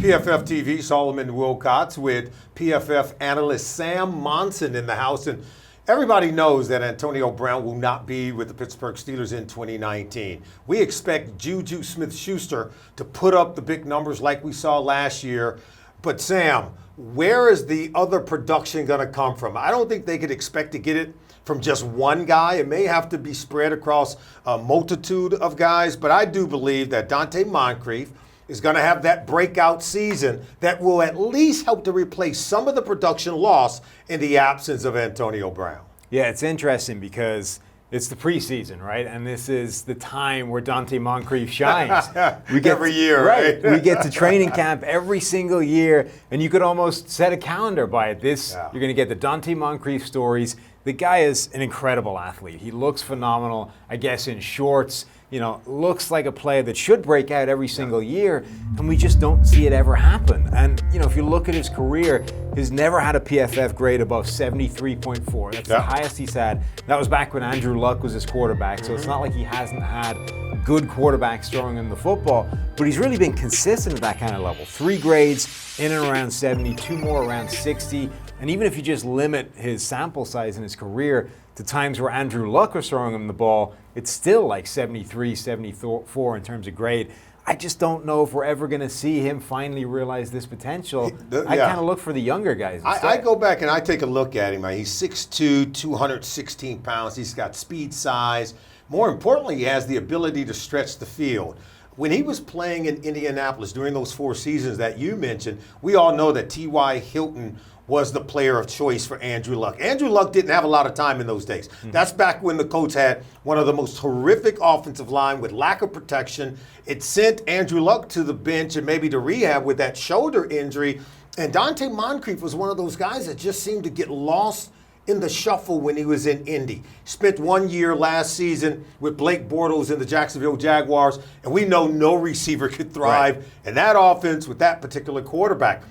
PFF TV, Solomon Wilcots with PFF analyst Sam Monson in the house. And everybody knows that Antonio Brown will not be with the Pittsburgh Steelers in 2019. We expect Juju Smith-Schuster to put up the big numbers like we saw last year. But Sam, where is the other production going to come from? I don't think they could expect to get it from just one guy. It may have to be spread across a multitude of guys, but I do believe that Donte Moncrief is going to have that breakout season that will at least help to replace some of the production lost in the absence of Antonio Brown. Yeah, it's interesting because it's the preseason, right? And this is the time where Donte Moncrief shines. Every year, right? We get to training camp every single year, and you could almost set a calendar by it. You're going to get the Donte Moncrief stories. The guy is an incredible athlete. He looks phenomenal, I guess, in shorts. Looks like a player that should break out every single year, and we just don't see it ever happen. And, if you look at his career, he's never had a PFF grade above 73.4. That's the highest he's had. That was back when Andrew Luck was his quarterback, so it's not like he hasn't had good quarterbacks throwing him the football, but he's really been consistent at that kind of level. 3 grades in and around 70, 2 more around 60, and even if you just limit his sample size in his career to times where Andrew Luck was throwing him the ball, it's still like 73, 74 in terms of grade. I just don't know if we're ever going to see him finally realize this potential. I kind of look for the younger guys instead. I go back and I take a look at him. He's 6'2", 216 pounds. He's got speed, size. More importantly, he has the ability to stretch the field. When he was playing in Indianapolis during those 4 seasons that you mentioned, we all know that T.Y. Hilton was the player of choice for Andrew Luck. Andrew Luck didn't have a lot of time in those days. That's back when the Colts had one of the most horrific offensive line with lack of protection. It sent Andrew Luck to the bench and maybe to rehab with that shoulder injury. And Donte Moncrief was one of those guys that just seemed to get lost in the shuffle when he was in Indy. Spent 1 year last season with Blake Bortles in the Jacksonville Jaguars, and we know no receiver could thrive in that offense with that particular quarterback.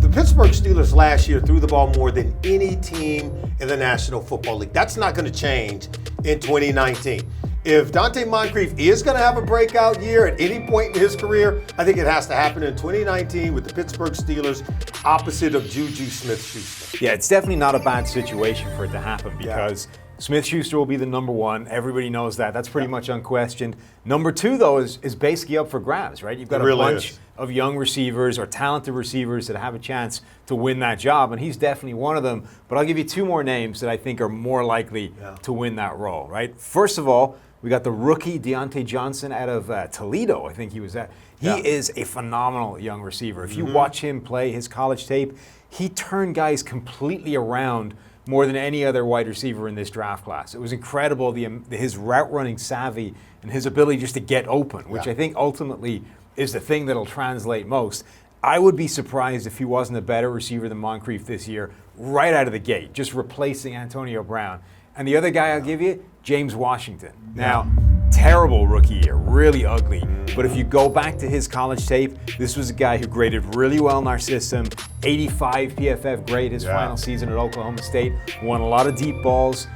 The Pittsburgh Steelers last year threw the ball more than any team in the National Football League. That's not going to change in 2019. If Donte Moncrief is going to have a breakout year at any point in his career, I think it has to happen in 2019 with the Pittsburgh Steelers opposite of Juju Smith-Schuster. Yeah, it's definitely not a bad situation for it to happen because Smith-Schuster will be the number 1. Everybody knows that. That's pretty much unquestioned. Number 2, though, is basically up for grabs, right? You've got a bunch of young receivers or talented receivers that have a chance to win that job, and he's definitely one of them. But I'll give you 2 more names that I think are more likely to win that role, right? First of all, we got the rookie Deontay Johnson out of Toledo, I think he was at. He is a phenomenal young receiver. If you watch him play his college tape, he turned guys completely around more than any other wide receiver in this draft class. It was incredible, his route running savvy and his ability just to get open, which I think ultimately is the thing that'll translate most. I would be surprised if he wasn't a better receiver than Moncrief this year, right out of the gate, just replacing Antonio Brown. And the other guy I'll give you, James Washington. Now, terrible rookie year, really ugly. But if you go back to his college tape, this was a guy who graded really well in our system. 85 PFF grade his final season at Oklahoma State. Won a lot of deep balls.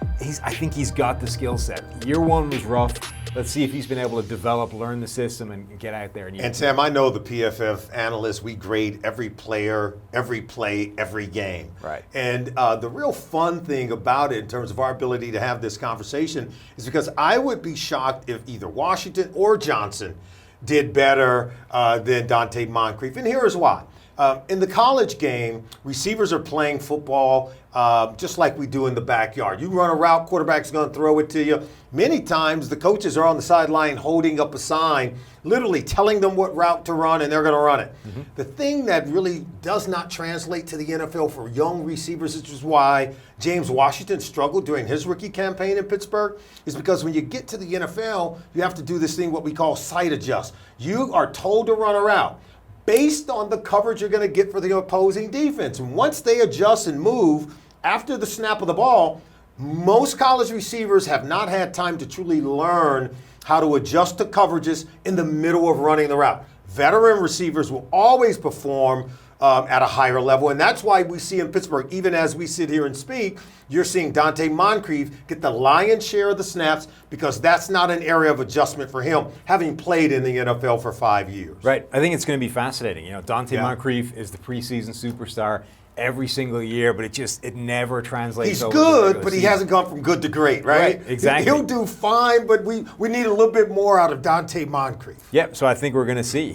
I think he's got the skill set. Year 1 was rough. Let's see if he's been able to develop, learn the system, and get out there. And Sam, I know the PFF analysts, we grade every player, every play, every game. Right. And the real fun thing about it in terms of our ability to have this conversation is because I would be shocked if either Washington or Johnson did better than Donte Moncrief. And here is why. In the college game, receivers are playing football just like we do in the backyard. You run a route, quarterback's going to throw it to you. Many times the coaches are on the sideline holding up a sign, literally telling them what route to run, and they're going to run it. The thing that really does not translate to the NFL for young receivers, which is why James Washington struggled during his rookie campaign in Pittsburgh, is because when you get to the NFL, you have to do this thing, what we call sight adjust. You are told to run a route based on the coverage you're going to get for the opposing defense. And once they adjust and move after the snap of the ball, most college receivers have not had time to truly learn how to adjust to coverages in the middle of running the route. Veteran receivers will always perform at a higher level. And that's why we see in Pittsburgh, even as we sit here and speak, you're seeing Donte Moncrief get the lion's share of the snaps because that's not an area of adjustment for him, having played in the NFL for 5 years. Right. I think it's going to be fascinating. Donte Moncrief is the preseason superstar every single year, but it never translates. He's over good, but he hasn't gone from good to great, right? Exactly. He'll do fine, but we need a little bit more out of Donte Moncrief. Yep. So I think we're going to see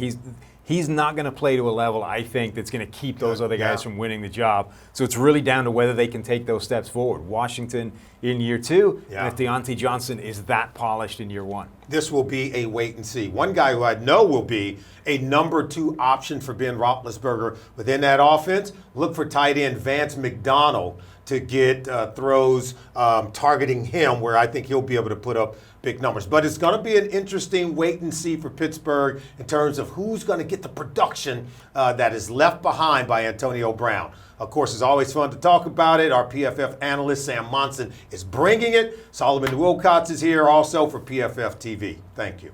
he's not going to play to a level, I think, that's going to keep those other guys from winning the job. So it's really down to whether they can take those steps forward. Washington in year 2, and if Deontay Johnson is that polished in year 1. This will be a wait and see. One guy who I know will be a number 2 option for Ben Roethlisberger within that offense, look for tight end Vance McDonald to get throws targeting him, where I think he'll be able to put up big numbers. But it's going to be an interesting wait and see for Pittsburgh in terms of who's going to get the production that is left behind by Antonio Brown. Of course, it's always fun to talk about it. Our PFF analyst, Sam Monson, is bringing it. Solomon Wilcots is here also for PFF TV. Thank you.